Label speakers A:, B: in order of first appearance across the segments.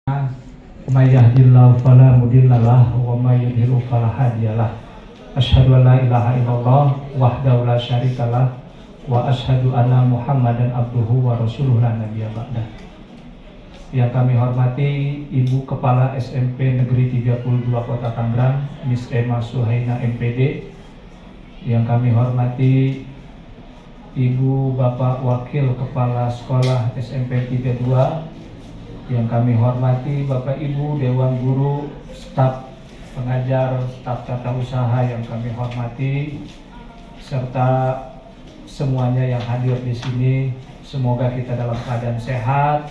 A: May yahdihillahu fala mudilla lahu wa may yudhlil fala hadiyalah. Asyhadu an la ilaha illallah wahdahu la syarikalah wa asyhadu anna Muhammadan abduhu wa rasuluhu la nabiyya ba'dah. Yang kami hormati Ibu Kepala SMP Negeri 32 Kota Tangerang, Miss Emma Suhaina MPD. Yang kami hormati Ibu Bapak Wakil Kepala Sekolah SMP 32. Yang kami hormati Bapak Ibu Dewan Guru, staf pengajar, staf tata usaha yang kami hormati, serta semuanya yang hadir di sini. Semoga kita dalam keadaan sehat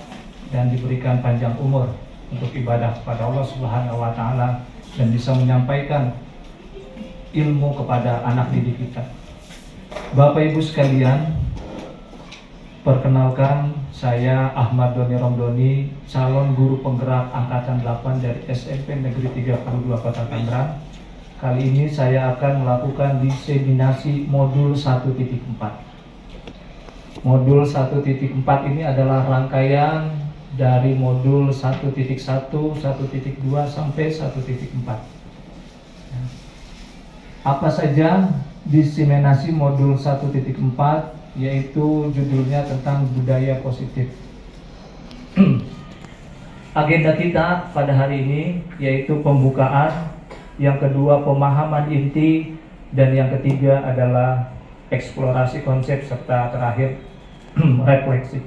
A: dan diberikan panjang umur untuk ibadah kepada Allah Subhanahu wa taala dan bisa menyampaikan ilmu kepada anak didik kita. Bapak Ibu sekalian, perkenalkan, saya Ahmad Doni Romdoni, calon guru penggerak angkatan 8 dari SMP Negeri 32 Kota Tangerang. Kali ini saya akan melakukan diseminasi modul 1.4. Modul 1.4 ini adalah rangkaian dari modul 1.1, 1.2 sampai 1.4. Apa saja diseminasi modul 1.4? Yaitu judulnya tentang budaya positif. Agenda kita pada hari ini yaitu pembukaan, yang kedua pemahaman inti, dan yang ketiga adalah eksplorasi konsep, serta terakhir refleksi.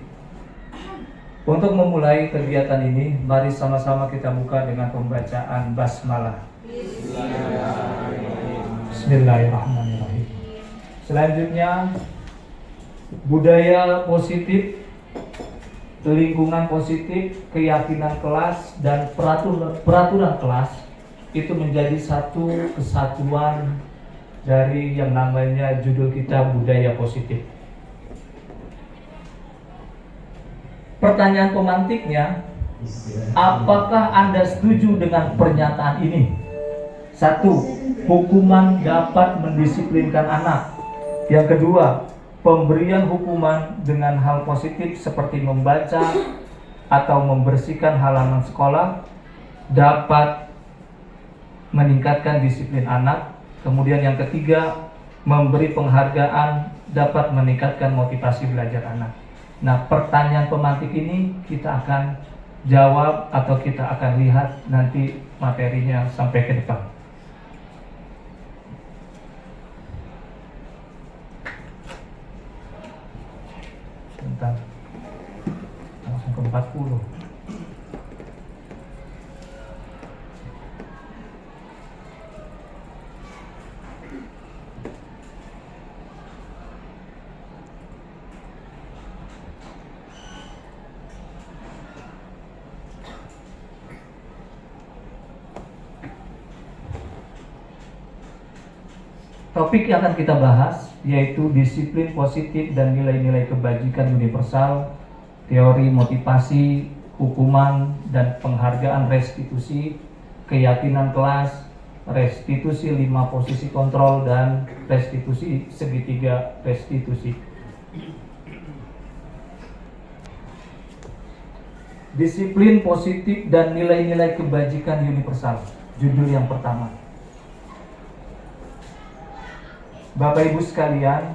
A: Untuk memulai kegiatan ini, mari sama-sama kita buka dengan pembacaan basmalah. Bismillahirrahmanirrahim. Selanjutnya, budaya positif, lingkungan positif, keyakinan kelas, dan peraturan kelas itu menjadi satu kesatuan dari yang namanya judul kita budaya positif. Pertanyaan pemantiknya, apakah Anda setuju dengan pernyataan ini? 1. Hukuman dapat mendisiplinkan anak. Yang kedua, pemberian hukuman dengan hal positif seperti membaca atau membersihkan halaman sekolah dapat meningkatkan disiplin anak. Kemudian yang ketiga, memberi penghargaan dapat meningkatkan motivasi belajar anak. Nah, pertanyaan pemantik ini kita akan jawab atau kita akan lihat nanti materinya sampai ke depan. Sebentar, langsung ke 40. Topik yang akan kita bahas yaitu disiplin positif dan nilai-nilai kebajikan universal, teori motivasi, hukuman dan penghargaan restitusi, keyakinan kelas, restitusi 5 posisi kontrol, dan restitusi segitiga restitusi. Disiplin positif dan nilai-nilai kebajikan universal, judul yang pertama. Bapak Ibu sekalian,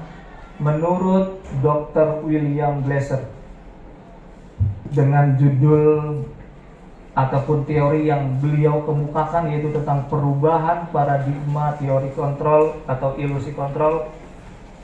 A: menurut Dr. William Glasser, dengan judul ataupun teori yang beliau kemukakan yaitu tentang perubahan paradigma teori kontrol atau ilusi kontrol,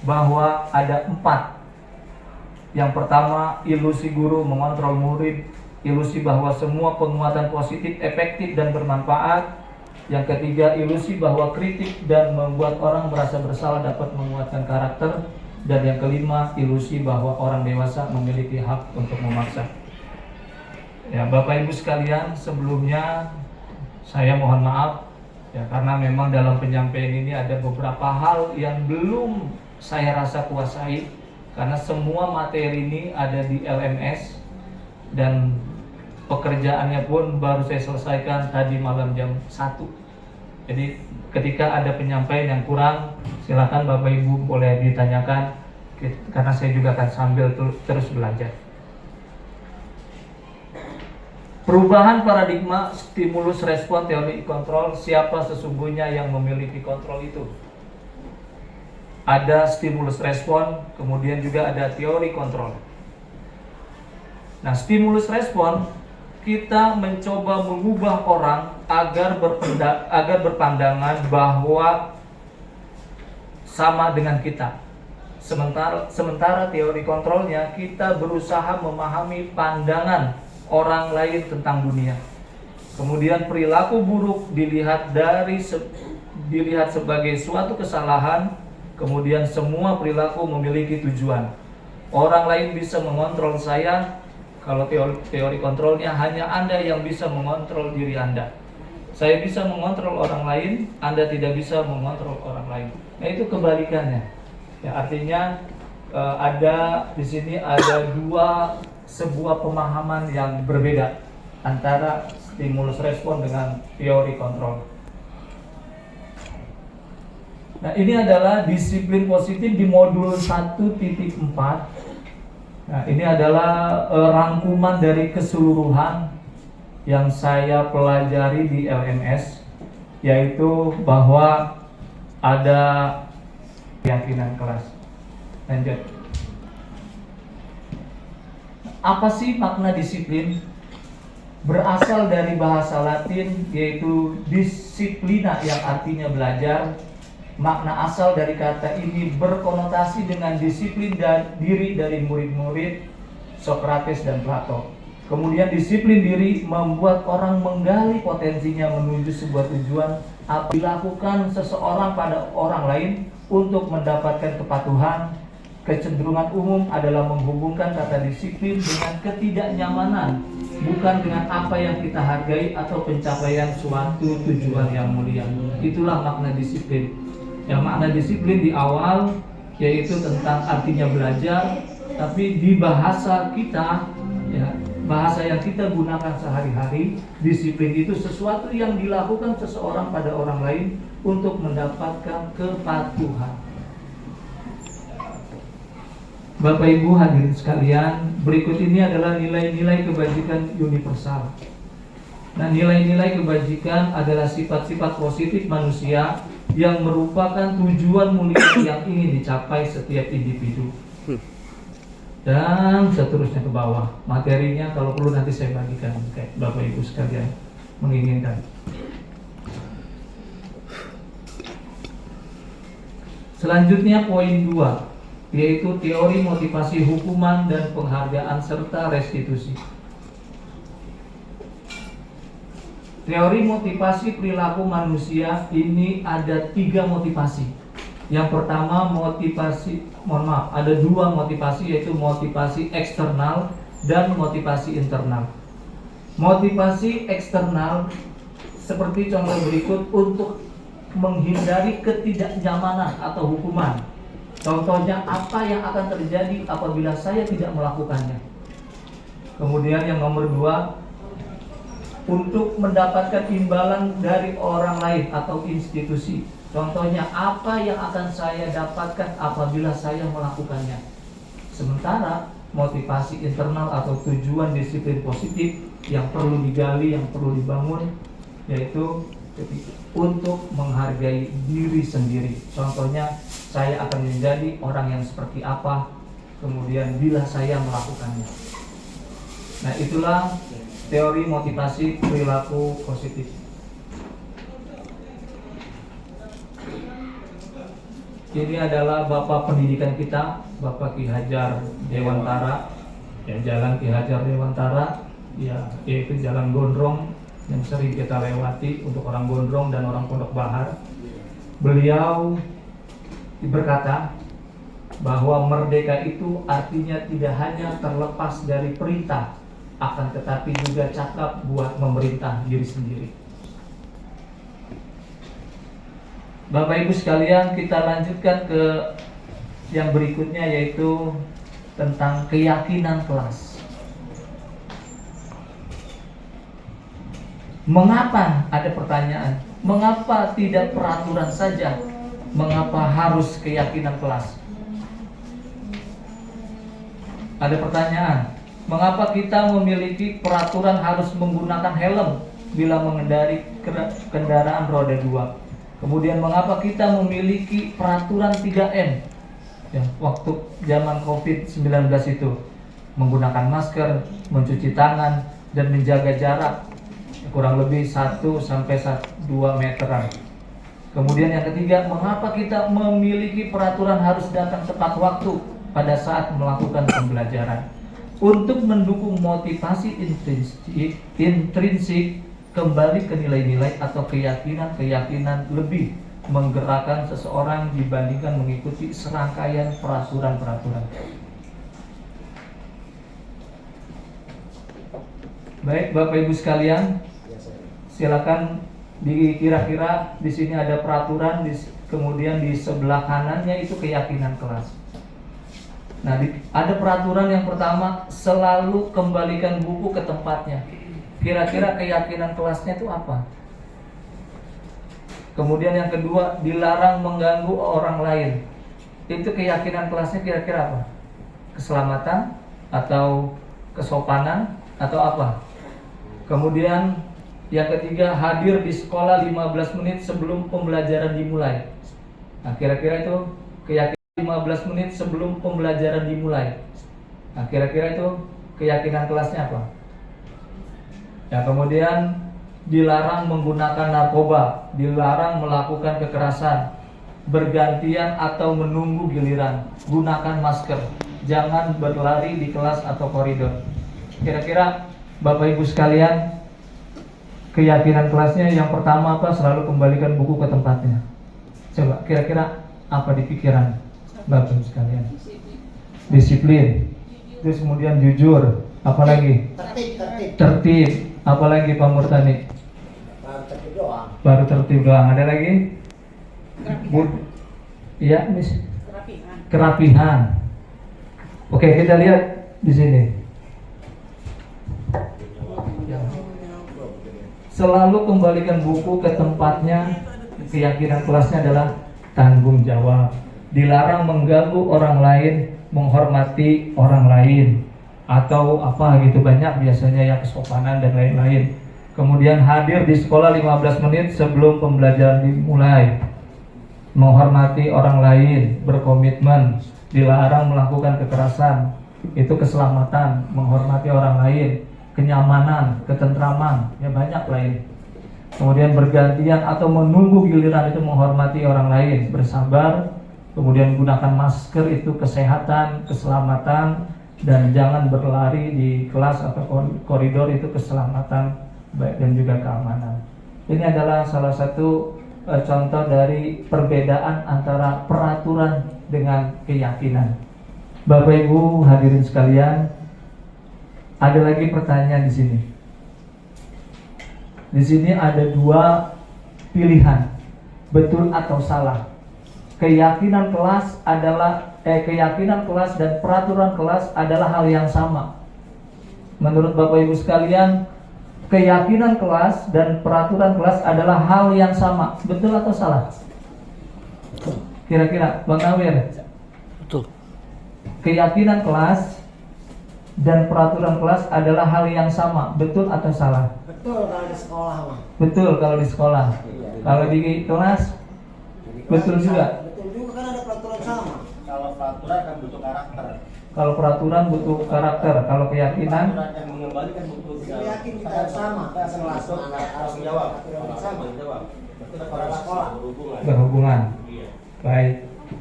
A: bahwa ada 4. Yang pertama, ilusi guru mengontrol murid, ilusi bahwa semua penguatan positif efektif dan bermanfaat. Yang ketiga, ilusi bahwa kritik dan membuat orang merasa bersalah dapat menguatkan karakter. Dan yang kelima, ilusi bahwa orang dewasa memiliki hak untuk memaksa. Ya, Bapak Ibu sekalian, sebelumnya saya mohon maaf ya, karena memang dalam penyampaian ini ada beberapa hal yang belum saya rasa kuasai, karena semua materi ini ada di LMS dan pekerjaannya pun baru saya selesaikan tadi malam jam 1. Jadi ketika ada penyampaian yang kurang, silakan Bapak Ibu boleh ditanyakan, karena saya juga akan sambil terus belajar. Perubahan paradigma stimulus respon teori kontrol. Siapa sesungguhnya yang memiliki kontrol itu? Ada stimulus respon, kemudian juga ada teori kontrol. Nah, stimulus respon, kita mencoba mengubah orang agar berpandangan bahwa sama dengan kita. Sementara teori kontrolnya, kita berusaha memahami pandangan orang lain tentang dunia. Kemudian perilaku buruk dilihat sebagai suatu kesalahan. Kemudian semua perilaku memiliki tujuan. Orang lain bisa mengontrol saya. Kalau teori kontrolnya, hanya Anda yang bisa mengontrol diri Anda. Saya bisa mengontrol orang lain, Anda tidak bisa mengontrol orang lain. Nah, itu kebalikannya. Ya, artinya di sini ada sebuah pemahaman yang berbeda antara stimulus respon dengan teori kontrol. Nah, ini adalah disiplin positif di modul 1.4. Nah, ini adalah rangkuman dari keseluruhan yang saya pelajari di LMS, yaitu bahwa ada keyakinan kelas. Lanjut. Apa sih makna disiplin? Berasal dari bahasa Latin, yaitu disciplina, yang artinya belajar. Makna asal dari kata ini berkonotasi dengan disiplin dan diri dari murid-murid Socrates dan Plato. Kemudian disiplin diri membuat orang menggali potensinya menuju sebuah tujuan. Apa dilakukan seseorang pada orang lain untuk mendapatkan kepatuhan. Kecenderungan umum adalah menghubungkan kata disiplin dengan ketidaknyamanan, bukan dengan apa yang kita hargai atau pencapaian suatu tujuan yang mulia. Itulah makna disiplin. Yang makna disiplin di awal yaitu tentang artinya belajar, tapi di bahasa kita, ya, bahasa yang kita gunakan sehari-hari, disiplin itu sesuatu yang dilakukan seseorang pada orang lain untuk mendapatkan kepatuhan. Bapak Ibu hadirin sekalian, berikut ini adalah nilai-nilai kebajikan universal. Nah, nilai-nilai kebajikan adalah sifat-sifat positif manusia yang merupakan tujuan mulia yang ingin dicapai setiap individu. Dan seterusnya ke bawah. Materinya kalau perlu nanti saya bagikan kayak Bapak Ibu sekalian menginginkan. Selanjutnya poin 2, yaitu teori motivasi hukuman dan penghargaan serta restitusi. Teori motivasi perilaku manusia ini ada 3 motivasi. Yang pertama ada 2 motivasi, yaitu motivasi eksternal dan motivasi internal. Motivasi eksternal seperti contoh berikut untuk menghindari ketidaknyamanan atau hukuman. Contohnya, apa yang akan terjadi apabila saya tidak melakukannya. Kemudian yang nomor 2, untuk mendapatkan imbalan dari orang lain atau institusi. Contohnya, apa yang akan saya dapatkan apabila saya melakukannya. Sementara motivasi internal atau tujuan disiplin positif yang perlu digali, yang perlu dibangun, yaitu untuk menghargai diri sendiri. Contohnya, saya akan menjadi orang yang seperti apa kemudian bila saya melakukannya. Nah, itulah teori motivasi perilaku positif. Ini adalah Bapak pendidikan kita, Bapak Ki Hajar Dewantara, ya, Jalan Ki Hajar Dewantara, ya, yaitu jalan gondrong yang sering kita lewati untuk orang gondrong dan orang Pondok Bahar. Beliau berkata bahwa merdeka itu artinya tidak hanya terlepas dari perintah, akan tetapi juga cakap buat memerintah diri sendiri. Bapak Ibu sekalian, kita lanjutkan ke yang berikutnya, yaitu tentang keyakinan kelas. Mengapa, ada pertanyaan, mengapa tidak peraturan saja? Mengapa harus keyakinan kelas? Ada pertanyaan, Mengapa kita memiliki peraturan harus menggunakan helm bila mengendari kendaraan roda 2? Kemudian mengapa kita memiliki peraturan 3M? Ya, waktu zaman COVID-19 itu menggunakan masker, mencuci tangan, dan menjaga jarak kurang lebih 1-2 meteran. Kemudian yang ketiga, mengapa kita memiliki peraturan harus datang tepat waktu pada saat melakukan pembelajaran? Untuk mendukung motivasi intrinsik kembali ke nilai-nilai atau keyakinan lebih menggerakkan seseorang dibandingkan mengikuti serangkaian peraturan-peraturan. Baik, Bapak Ibu sekalian, silakan kira-kira di sini ada peraturan, kemudian di sebelah kanannya itu keyakinan kelas. Nah, ada peraturan yang pertama, selalu kembalikan buku ke tempatnya. Kira-kira keyakinan kelasnya itu apa? Kemudian yang kedua, dilarang mengganggu orang lain. Itu keyakinan kelasnya kira-kira apa? Keselamatan atau kesopanan atau apa? Kemudian yang ketiga, hadir di sekolah 15 menit sebelum pembelajaran dimulai. Nah, kira-kira itu keyakinan 15 menit sebelum pembelajaran dimulai. Nah, kira-kira itu keyakinan kelasnya apa? Ya, kemudian dilarang menggunakan narkoba, dilarang melakukan kekerasan, bergantian atau menunggu giliran, gunakan masker, jangan berlari di kelas atau koridor. Kira-kira Bapak Ibu sekalian, keyakinan kelasnya yang pertama apa? Selalu kembalikan buku ke tempatnya. Coba kira-kira apa di pikiran Bapak Ibu sekalian? Disiplin. Terus kemudian jujur. Apalagi? Tertib. Apalagi Pak Murtani? Baru tertib doang. Ada lagi? Iya, Miss. Kerapihan. Oke, kita lihat di sini. Selalu kembalikan buku ke tempatnya. Keyakinan kelasnya adalah tanggung jawab. Dilarang mengganggu orang lain, menghormati orang lain, atau apa gitu, banyak biasanya yang kesopanan dan lain-lain. Kemudian hadir di sekolah 15 menit sebelum pembelajaran dimulai, menghormati orang lain, berkomitmen, dilarang melakukan kekerasan, itu keselamatan, menghormati orang lain, kenyamanan, ketentraman, ya banyak lain. Kemudian bergantian atau menunggu giliran itu menghormati orang lain, bersabar. Kemudian gunakan masker itu kesehatan, keselamatan, dan jangan berlari di kelas atau koridor itu keselamatan dan juga keamanan. Ini adalah salah satu contoh dari perbedaan antara peraturan dengan keyakinan. Bapak Ibu hadirin sekalian, ada lagi pertanyaan di sini. Di sini ada dua pilihan, betul atau salah. Keyakinan kelas dan peraturan kelas adalah hal yang sama. Menurut Bapak Ibu sekalian, keyakinan kelas dan peraturan kelas adalah hal yang sama. Betul atau salah? Kira-kira Bang Nawir?
B: Betul.
A: Keyakinan kelas dan peraturan kelas adalah hal yang sama. Betul atau salah?
C: Betul kalau di sekolah, Bang.
A: Betul kalau di sekolah. Kalau di kelas? Betul juga.
C: Betul juga, kan ada peraturan sama.
D: Kalau peraturan kan butuh karakter.
A: Kalau peraturan butuh karakter. Kalau keyakinan?
D: Peraturan yang mengembalikan butuh
C: Yakin kita sama.
D: Kelas harus menjawab.
C: Aturan sama.
D: Menjawab. Betul orang sekolah berhubungan.
A: Berhubungan.
D: Iya.
A: Baik.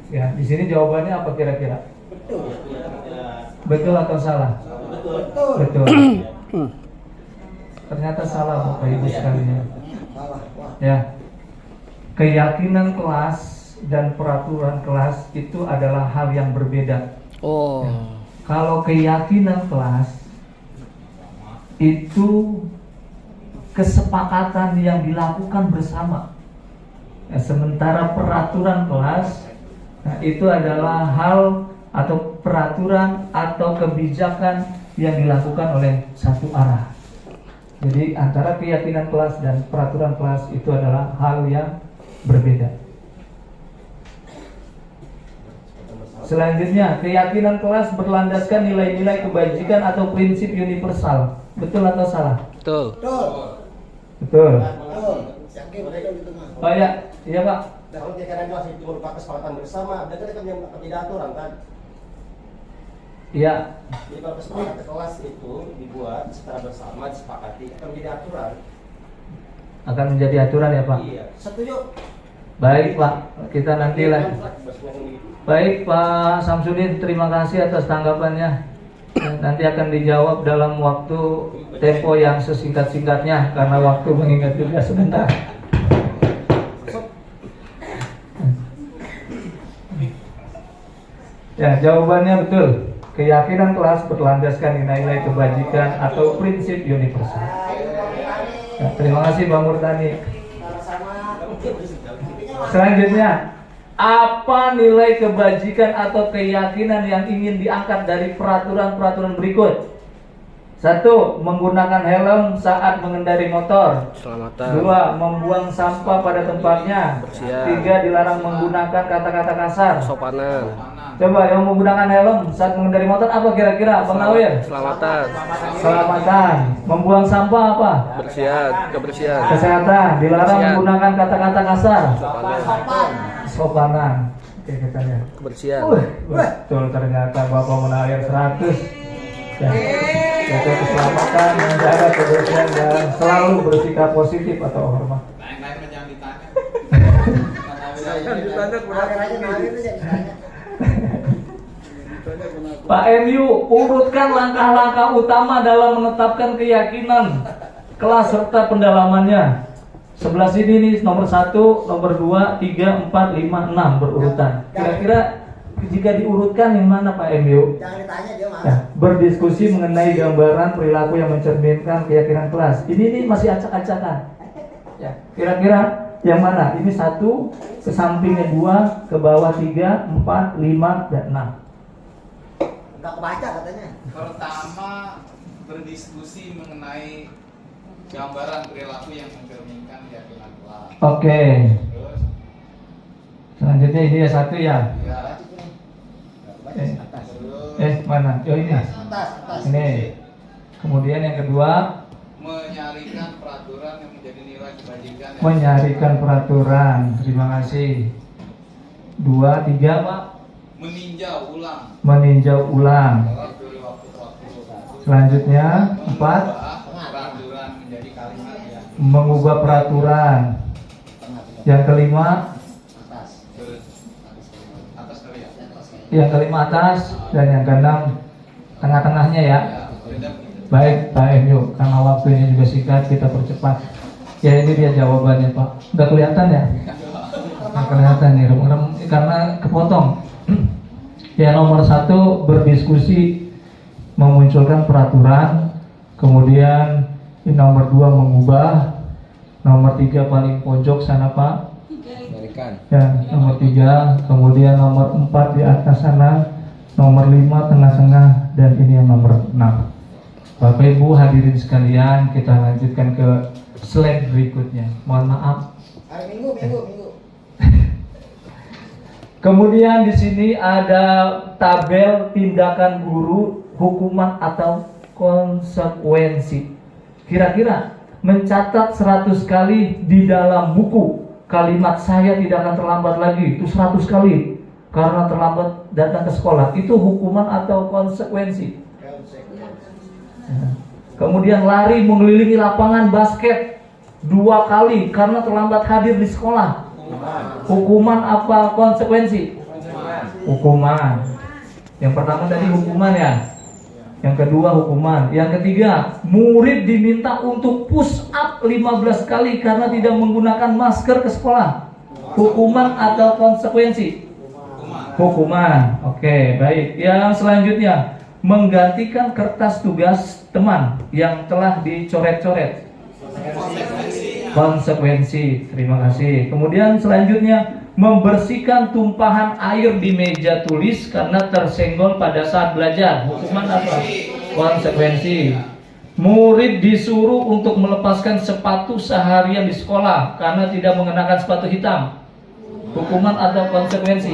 A: Ya, di sini jawabannya apa kira-kira?
C: Betul.
A: Betul atau salah?
D: Betul.
C: Betul.
A: Betul. Ternyata salah Bapak Ibu sekalian.
C: Salah. Wah.
A: Ya. Keyakinan kelas dan peraturan kelas itu adalah hal yang berbeda.
B: Oh.
A: Kalau keyakinan kelas itu kesepakatan yang dilakukan bersama. Nah, sementara peraturan kelas, nah, itu adalah hal atau peraturan atau kebijakan yang dilakukan oleh satu arah. Jadi antara keyakinan kelas dan peraturan kelas itu adalah hal yang berbeda. Selanjutnya, keyakinan kelas berlandaskan nilai-nilai kebajikan atau prinsip universal. Betul atau salah?
B: Betul.
C: Betul.
A: Betul.
C: Betul. Yakin betul gitu mah.
A: Oh ya, iya Pak.
D: Dan kalau keyakinan kelas itu merupakan kesepakatan bersama, berarti kan yang akan jadi aturan kan?
A: Iya.
D: Jadi kalau kesepakatan kelas itu dibuat secara bersama, disepakati, akan menjadi aturan.
A: Akan menjadi aturan ya Pak.
D: Iya.
C: Setuju.
A: Baik Pak, kita nanti lah.
D: Maksudnya kan begitu.
A: Baik Pak Samsudin, terima kasih atas tanggapannya. Nanti akan dijawab dalam waktu tempo yang sesingkat-singkatnya karena waktu mengingat juga sebentar. Ya, jawabannya betul. Keyakinan kelas berlandaskan nilai-nilai kebajikan atau prinsip universal. Ya, terima kasih Bang Murtani.
C: Sama-sama.
A: Selanjutnya, apa nilai kebajikan atau keyakinan yang ingin diangkat dari peraturan-peraturan berikut? 1. Menggunakan helm saat mengendari motor.
B: Selamatan.
A: 2. Membuang sampah pada tempatnya.
B: Bersiap.
A: 3. Dilarang menggunakan kata-kata kasar.
B: Sopanan.
A: Coba yang menggunakan helm saat mengendari motor apa kira-kira, Bang Nawir?
B: Selamatan.
A: Keselamatan. Membuang sampah apa?
B: Bersihan. Kebersihan.
A: Kesehatan. Dilarang
B: Kebersihan.
A: menggunakan kata-kata kasar.
B: Sopanan.
A: Sopanan. Oke, kita lihat.
B: Kebersihan.
A: Betul ternyata Bapak Munawir 100. Ya. Jaga keselamatan, menjaga kebersihan dan selalu bersikap positif atau hormat.
E: Lain-lain mah jangan ditanya.
C: Akhir aja nangis aja ditanya.
A: Pak MU, urutkan langkah-langkah utama dalam menetapkan keyakinan kelas serta pendalamannya. Sebelah sini nih nomor 1, nomor 2, 3, 4, 5, 6 berurutan. Kira-kira jika diurutkan yang mana Pak MU?
C: Jangan ditanya dia
A: Ya,
C: malas.
A: berdiskusi mengenai gambaran perilaku yang mencerminkan keyakinan kelas. Ini masih acak-acakan. Ya, kira-kira yang mana? Ini 1, ke sampingnya 2, ke bawah 3, 4, 5, dan 6.
C: Enggak kebaca katanya.
E: Pertama, berdiskusi mengenai gambaran perilaku yang mencerminkan keyakinan kelas.
A: Oke.
E: Terus,
A: Selanjutnya ini ya 1 ya.
E: ya,
A: Eh,
E: terus
A: mana? Oh ini.
C: Atas.
A: Ini. Kemudian yang kedua,
E: menyarikan peraturan yang menjadi nilai kebajikan. yang-
A: menyarikan peraturan. Terima kasih. 2, 3 Pak.
E: Meninjau ulang
A: Meninjau ulang.
E: dari waktu ke waktu.
A: Selanjutnya 4,
E: Mengubah peraturan menjadi kalimat yang
A: mengubah peraturan. Yang kelima,
E: terus atas kali ya.
A: yang kelima atas dan yang keenam tengah-tengahnya ya.
E: Ya, beda begitu.
A: Baik Pak MU, karena waktunya juga singkat kita percepat. Ya ini dia jawabannya Pak. Nggak kelihatan ya? Nggak kelihatan nih, karena kepotong. Ya nomor 1 berdiskusi memunculkan peraturan, kemudian ini nomor 2 mengubah, nomor 3 paling pojok sana Pak. Ya, nomor 3, kemudian nomor 4 di atas sana, nomor 5 tengah-tengah, dan ini yang nomor 6. Bapak Ibu hadirin sekalian, kita lanjutkan ke slide berikutnya. Mohon maaf.
C: Hari Minggu.
A: Kemudian di sini ada tabel tindakan guru, hukuman atau konsekuensi. Kira-kira mencatat 100 kali di dalam buku kalimat saya tidak akan terlambat lagi, itu 100 kali karena terlambat datang ke sekolah, itu hukuman atau konsekuensi. Kemudian lari mengelilingi lapangan basket 2 kali karena terlambat hadir di sekolah, hukuman apa konsekuensi? Hukuman. Yang pertama tadi hukuman ya. Yang kedua hukuman. Yang ketiga, murid diminta untuk push up 15 kali karena tidak menggunakan masker ke sekolah. Hukuman atau konsekuensi? Hukuman. Oke, baik. Yang selanjutnya, menggantikan kertas tugas teman yang telah dicoret-coret. Konsekuensi. Terima kasih. Kemudian selanjutnya, membersihkan tumpahan air di meja tulis karena tersenggol pada saat belajar. Hukuman apa? Konsekuensi. Murid disuruh untuk melepaskan sepatu seharian di sekolah karena tidak mengenakan sepatu hitam. Hukuman atau konsekuensi?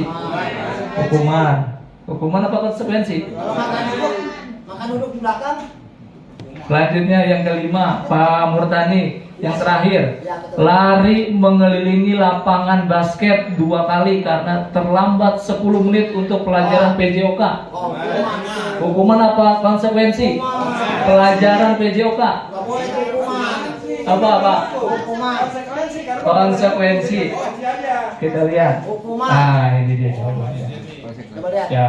A: Hukuman. Hukuman apa konsekuensi?
C: Kalau makan duduk di belakang.
A: Selanjutnya yang kelima, Pak Murtani. Yang terakhir,
C: Ya, betul.
A: lari mengelilingi lapangan basket 2 kali karena terlambat 10 menit untuk pelajaran PJOK.
C: Oh, hukuman.
A: Hukuman apa konsekuensi? Pelajaran PJOK.
C: Nggak boleh itu hukuman.
A: Apa?
C: Hukuman.
A: Konsekuensi. Kita lihat.
C: Hukuman.
A: Nah, ini dia jawabannya.
C: Coba lihat.
A: Ya.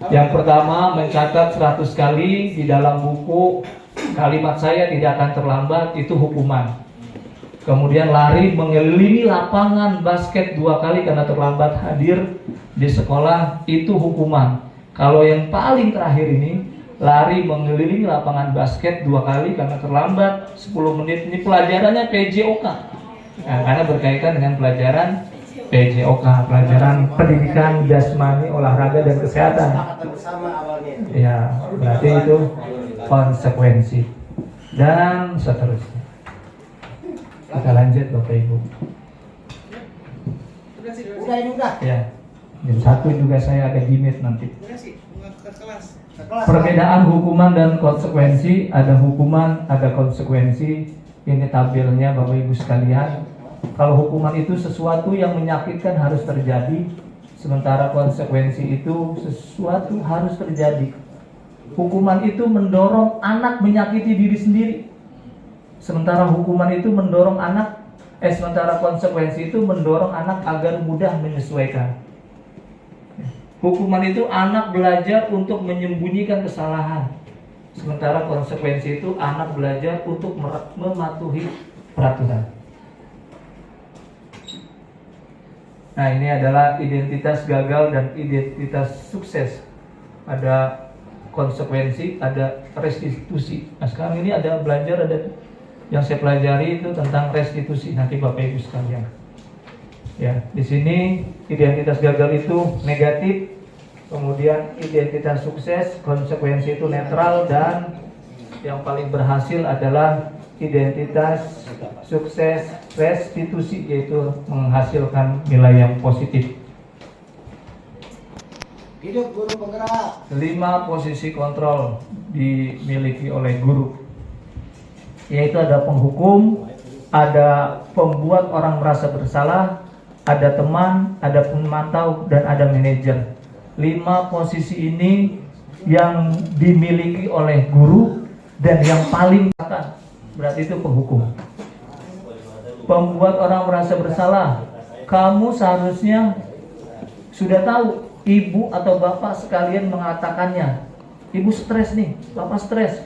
A: Yang pertama, mencatat 100 kali di dalam buku kalimat saya tidak akan terlambat, itu hukuman. Kemudian lari mengelilingi lapangan basket 2 kali karena terlambat hadir di sekolah, itu hukuman. Kalau yang paling terakhir ini, lari mengelilingi lapangan basket 2 kali karena terlambat 10 menit, ini pelajarannya PJOK. Nah, karena berkaitan dengan pelajaran PJOK, pelajaran pendidikan jasmani, olahraga dan kesehatan.
D: Kesepakatan bersama awalnya.
A: Ya, berarti itu konsekuensi dan seterusnya. Kita lanjut Bapak Ibu.
C: Udah ini udah.
A: Ya, jam 1 juga saya ada gimit nanti.
C: Kelas.
A: Perbedaan hukuman dan konsekuensi, ada hukuman, ada konsekuensi. Ini tabelnya Bapak Ibu sekalian. Kalau hukuman itu sesuatu yang menyakitkan harus terjadi, sementara konsekuensi itu sesuatu harus terjadi. Hukuman itu mendorong anak menyakiti diri sendiri, sementara hukuman itu mendorong sementara konsekuensi itu mendorong anak agar mudah menyesuaikan. Hukuman itu anak belajar untuk menyembunyikan kesalahan, sementara konsekuensi itu anak belajar untuk mematuhi peraturan. Nah, ini adalah identitas gagal dan identitas sukses. Ada konsekuensi, ada restitusi. Nah, sekarang ini ada belajar, ada yang saya pelajari itu tentang restitusi. Nanti Bapak Ibu sekalian. Ya, di sini identitas gagal itu negatif, kemudian identitas sukses, konsekuensi itu netral, dan yang paling berhasil adalah identitas sukses restitusi, yaitu menghasilkan nilai yang positif.
C: Hidup guru penggerak.
A: 5 posisi kontrol dimiliki oleh guru, yaitu ada penghukum, ada pembuat orang merasa bersalah, ada teman, ada pemantau, dan ada manajer. 5 posisi ini yang dimiliki oleh guru, dan yang paling berarti itu penghukum. Pembuat orang merasa bersalah, kamu seharusnya sudah tahu, ibu atau bapak sekalian mengatakannya. Ibu stres nih, bapak stres.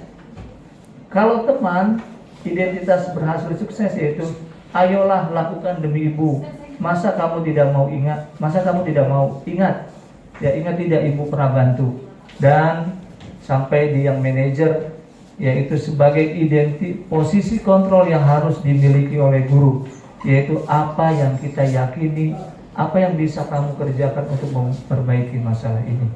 A: Kalau teman, identitas berhasil sukses yaitu, ayolah lakukan demi ibu. Masa kamu tidak mau ingat? Masa kamu tidak mau ingat? Ya, ingat tidak ibu pernah bantu. Dan sampai di yang manajer, yaitu sebagai posisi kontrol yang harus dimiliki oleh guru, yaitu apa yang kita yakini, apa yang bisa kamu kerjakan untuk memperbaiki masalah ini.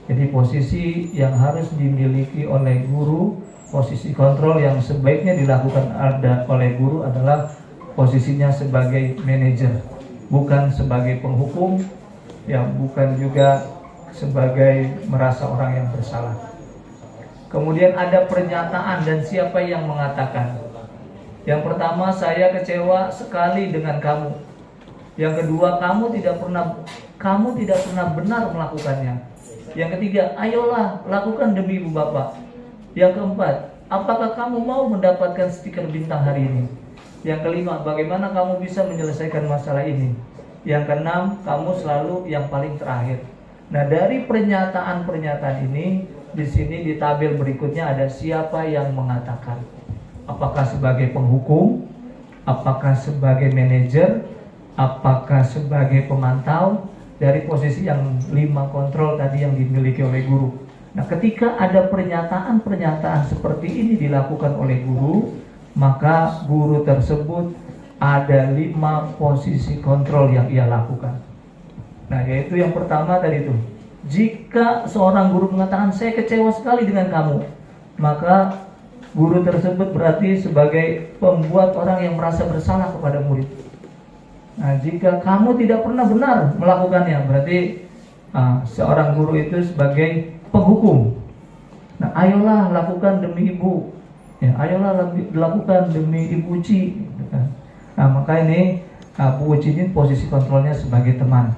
A: Jadi posisi yang harus dimiliki oleh guru, posisi kontrol yang sebaiknya dilakukan oleh guru adalah posisinya sebagai manajer, bukan sebagai penghukum, ya, bukan juga sebagai merasa orang yang bersalah. Kemudian ada pernyataan dan siapa yang mengatakan. Yang pertama, saya kecewa sekali dengan kamu. Yang kedua, kamu tidak pernah benar melakukannya. Yang ketiga, ayolah lakukan demi ibu bapak. Yang keempat, apakah kamu mau mendapatkan stiker bintang hari ini? Yang kelima, bagaimana kamu bisa menyelesaikan masalah ini? Yang keenam, kamu selalu yang paling terakhir. Nah, dari pernyataan-pernyataan ini, di sini di tabel berikutnya ada siapa yang mengatakan. Apakah sebagai penghukum, apakah sebagai manajer, apakah sebagai pemantau, dari posisi yang 5 kontrol tadi yang dimiliki oleh guru. Nah, ketika ada pernyataan-pernyataan seperti ini dilakukan oleh guru, maka guru tersebut ada 5 posisi kontrol yang ia lakukan. Nah, yaitu yang pertama tadi itu. Jika seorang guru mengatakan saya kecewa sekali dengan kamu, maka guru tersebut berarti sebagai pembuat orang yang merasa bersalah kepada murid. Nah, jika kamu tidak pernah benar melakukannya, berarti seorang guru itu sebagai penghukum. Nah, ayolah lakukan demi ibu, ya, ayolah lakukan demi ibu Uci, gitu kan. Nah, maka ini Bu Uci ini posisi kontrolnya sebagai teman.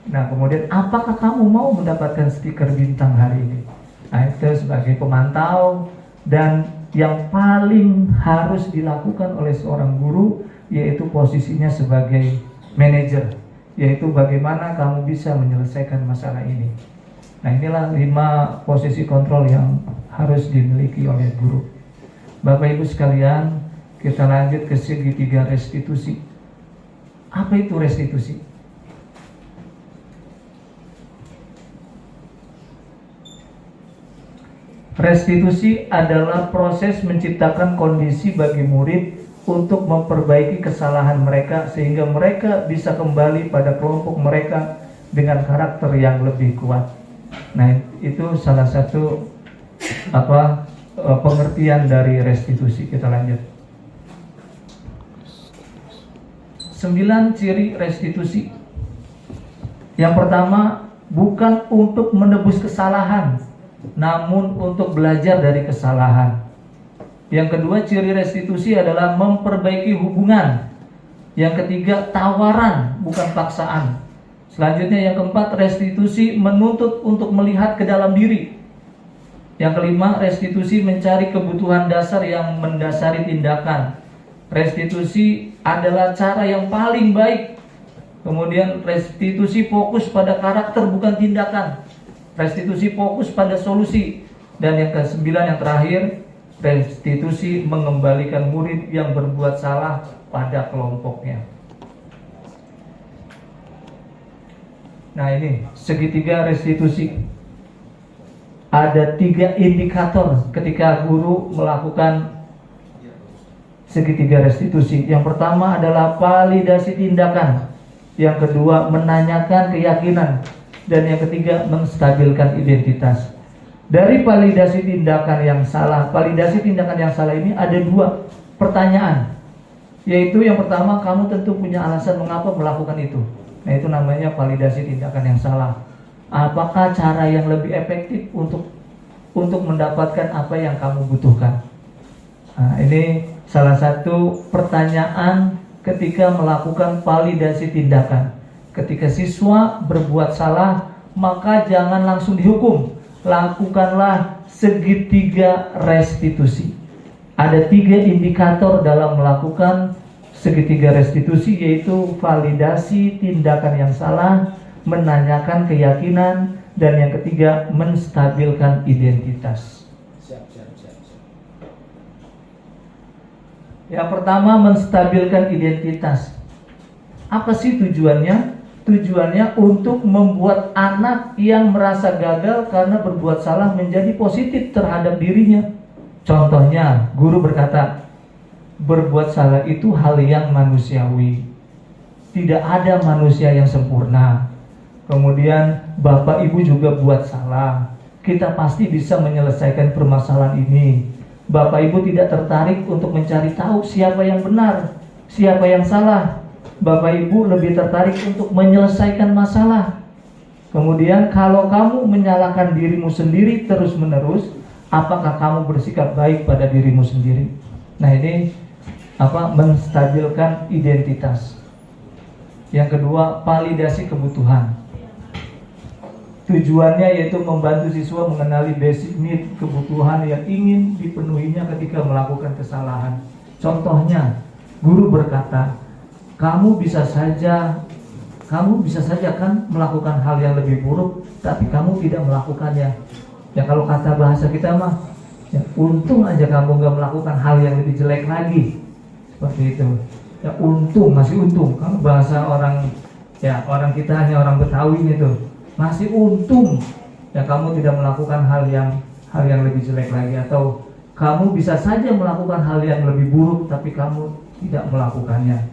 A: Nah, kemudian apakah kamu mau mendapatkan stiker bintang hari ini? Nah, itu sebagai pemantau. Dan yang paling harus dilakukan oleh seorang guru yaitu posisinya sebagai manajer, yaitu bagaimana kamu bisa menyelesaikan masalah ini. Nah, inilah 5 posisi kontrol yang harus dimiliki oleh guru. Bapak Ibu sekalian, kita lanjut ke segitiga restitusi. Apa itu restitusi? Restitusi adalah proses menciptakan kondisi bagi murid untuk memperbaiki kesalahan mereka sehingga mereka bisa kembali pada kelompok mereka dengan karakter yang lebih kuat. Nah, itu salah satu pengertian dari restitusi. Kita lanjut. 9 ciri restitusi. Yang pertama, bukan untuk menebus kesalahan, namun untuk belajar dari kesalahan. Yang kedua, ciri restitusi adalah memperbaiki hubungan. Yang ketiga, tawaran, bukan paksaan. Selanjutnya yang keempat, restitusi menuntut untuk melihat ke dalam diri. Yang kelima, restitusi mencari kebutuhan dasar yang mendasari tindakan. Restitusi adalah cara yang paling baik. Kemudian restitusi fokus pada karakter bukan tindakan. Restitusi fokus pada solusi. Dan yang ke-9 yang terakhir, restitusi mengembalikan murid yang berbuat salah pada kelompoknya. Nah, ini segitiga restitusi. Ada 3 indikator ketika guru melakukan segitiga restitusi. Yang pertama adalah validasi tindakan. Yang kedua, menanyakan keyakinan. Dan yang ketiga, menstabilkan identitas. Dari validasi tindakan yang salah, ini ada 2 pertanyaan. Yaitu yang pertama, kamu tentu punya alasan mengapa melakukan itu. Nah, itu namanya validasi tindakan yang salah. Apakah cara yang lebih efektif untuk mendapatkan apa yang kamu butuhkan? Nah, ini salah satu pertanyaan ketika melakukan validasi tindakan. Ketika siswa berbuat salah, maka jangan langsung dihukum. Lakukanlah segitiga restitusi. Ada 3 indikator dalam melakukan segitiga restitusi, yaitu validasi tindakan yang salah, menanyakan keyakinan, dan yang ketiga, menstabilkan identitas. Yang pertama, menstabilkan identitas. Apa sih tujuannya? Tujuannya untuk membuat anak yang merasa gagal karena berbuat salah menjadi positif terhadap dirinya. Contohnya, guru berkata, berbuat salah itu hal yang manusiawi. Tidak ada manusia yang sempurna. Kemudian bapak ibu juga buat salah. Kita pasti bisa menyelesaikan permasalahan ini. Bapak ibu tidak tertarik untuk mencari tahu siapa yang benar, siapa yang salah. Bapak ibu lebih tertarik untuk menyelesaikan masalah. Kemudian kalau kamu menyalahkan dirimu sendiri terus menerus, apakah kamu bersikap baik pada dirimu sendiri? Nah, ini menstabilkan identitas. Yang kedua, validasi kebutuhan. Tujuannya yaitu membantu siswa mengenali basic need, kebutuhan yang ingin dipenuhinya ketika melakukan kesalahan. Contohnya, guru berkata, kamu bisa saja kan melakukan hal yang lebih buruk, tapi kamu tidak melakukannya. Ya, kalau kata bahasa kita mah, ya, untung aja kamu gak melakukan hal yang lebih jelek lagi. Seperti itu. Ya, untung, masih untung. Kalau bahasa orang kita hanya orang Betawi itu, masih untung ya kamu tidak melakukan hal yang lebih jelek lagi. Atau kamu bisa saja melakukan hal yang lebih buruk, tapi kamu tidak melakukannya.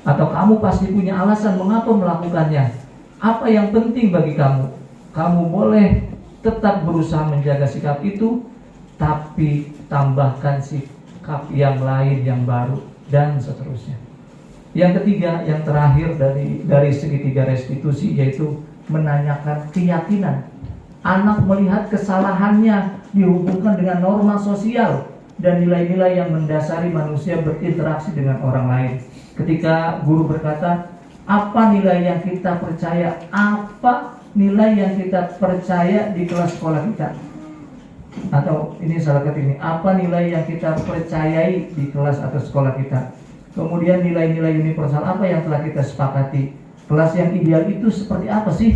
A: Atau kamu pasti punya alasan mengapa melakukannya. Apa yang penting bagi kamu? Kamu boleh tetap berusaha menjaga sikap itu, tapi tambahkan sikap yang lain yang baru, dan seterusnya. Yang ketiga, yang terakhir dari segitiga restitusi, yaitu menanyakan keyakinan. Anak melihat kesalahannya dihubungkan dengan norma sosial dan nilai-nilai yang mendasari manusia berinteraksi dengan orang lain. Ketika guru berkata, apa nilai yang kita percaya? Apa nilai yang kita percaya di kelas sekolah kita? Atau ini salah ketik ini, apa nilai yang kita percayai di kelas atau sekolah kita? Kemudian nilai-nilai universal apa yang telah kita sepakati? Kelas yang ideal itu seperti apa sih?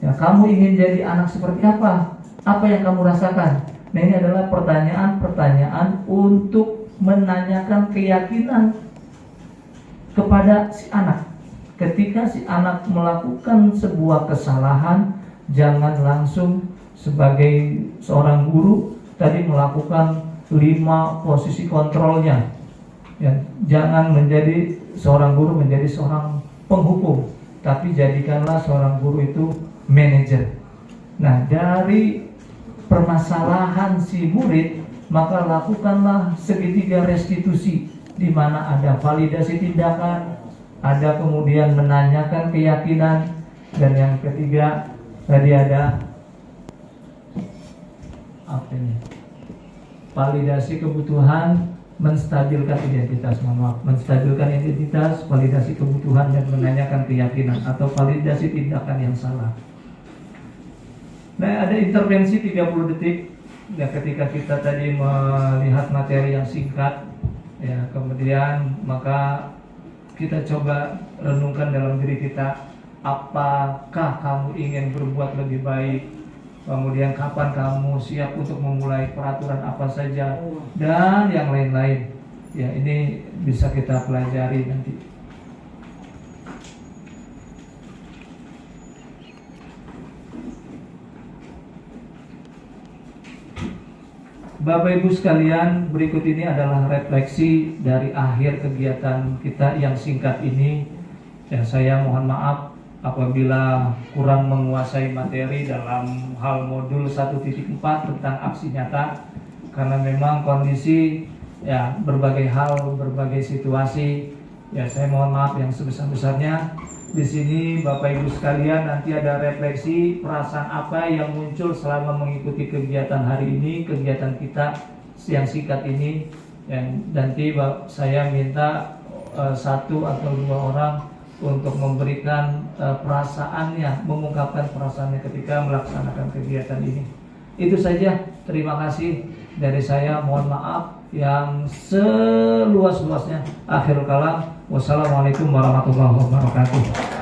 A: Ya, kamu ingin jadi anak seperti apa? Apa yang kamu rasakan? Nah, ini adalah pertanyaan-pertanyaan untuk menanyakan keyakinan kepada si anak. Ketika si anak melakukan sebuah kesalahan, jangan langsung sebagai seorang guru tadi melakukan 5 posisi kontrolnya. Ya, jangan menjadi seorang guru menjadi seorang penghukum, tapi jadikanlah seorang guru itu manajer. Nah, dari permasalahan si murid, maka lakukanlah segitiga restitusi, di mana ada validasi tindakan, ada kemudian menanyakan keyakinan, dan yang ketiga tadi ada apa ini? Validasi kebutuhan, menstabilkan identitas, menstabilkan identitas, validasi kebutuhan, dan menanyakan keyakinan atau validasi tindakan yang salah. Nah, ada intervensi 30 detik ya, ketika kita tadi melihat materi yang singkat ya, kemudian maka kita coba renungkan dalam diri kita, apakah kamu ingin berbuat lebih baik, kemudian kapan kamu siap untuk memulai peraturan apa saja, dan yang lain-lain ya, ini bisa kita pelajari nanti. Bapak Ibu sekalian, berikut ini adalah refleksi dari akhir kegiatan kita yang singkat ini. Ya, saya mohon maaf apabila kurang menguasai materi dalam hal modul 1.4 tentang aksi nyata, karena memang kondisi ya berbagai hal, berbagai situasi. Ya, saya mohon maaf yang sebesar-besarnya. Di sini Bapak Ibu sekalian, nanti ada refleksi perasaan apa yang muncul selama mengikuti kegiatan hari ini, kegiatan kita yang singkat ini. Dan nanti saya minta 1 atau 2 orang untuk memberikan perasaannya, mengungkapkan perasaannya ketika melaksanakan kegiatan ini. Itu saja, terima kasih dari saya, mohon maaf yang seluas-luasnya. Akhirul kalam, wassalamualaikum warahmatullahi wabarakatuh.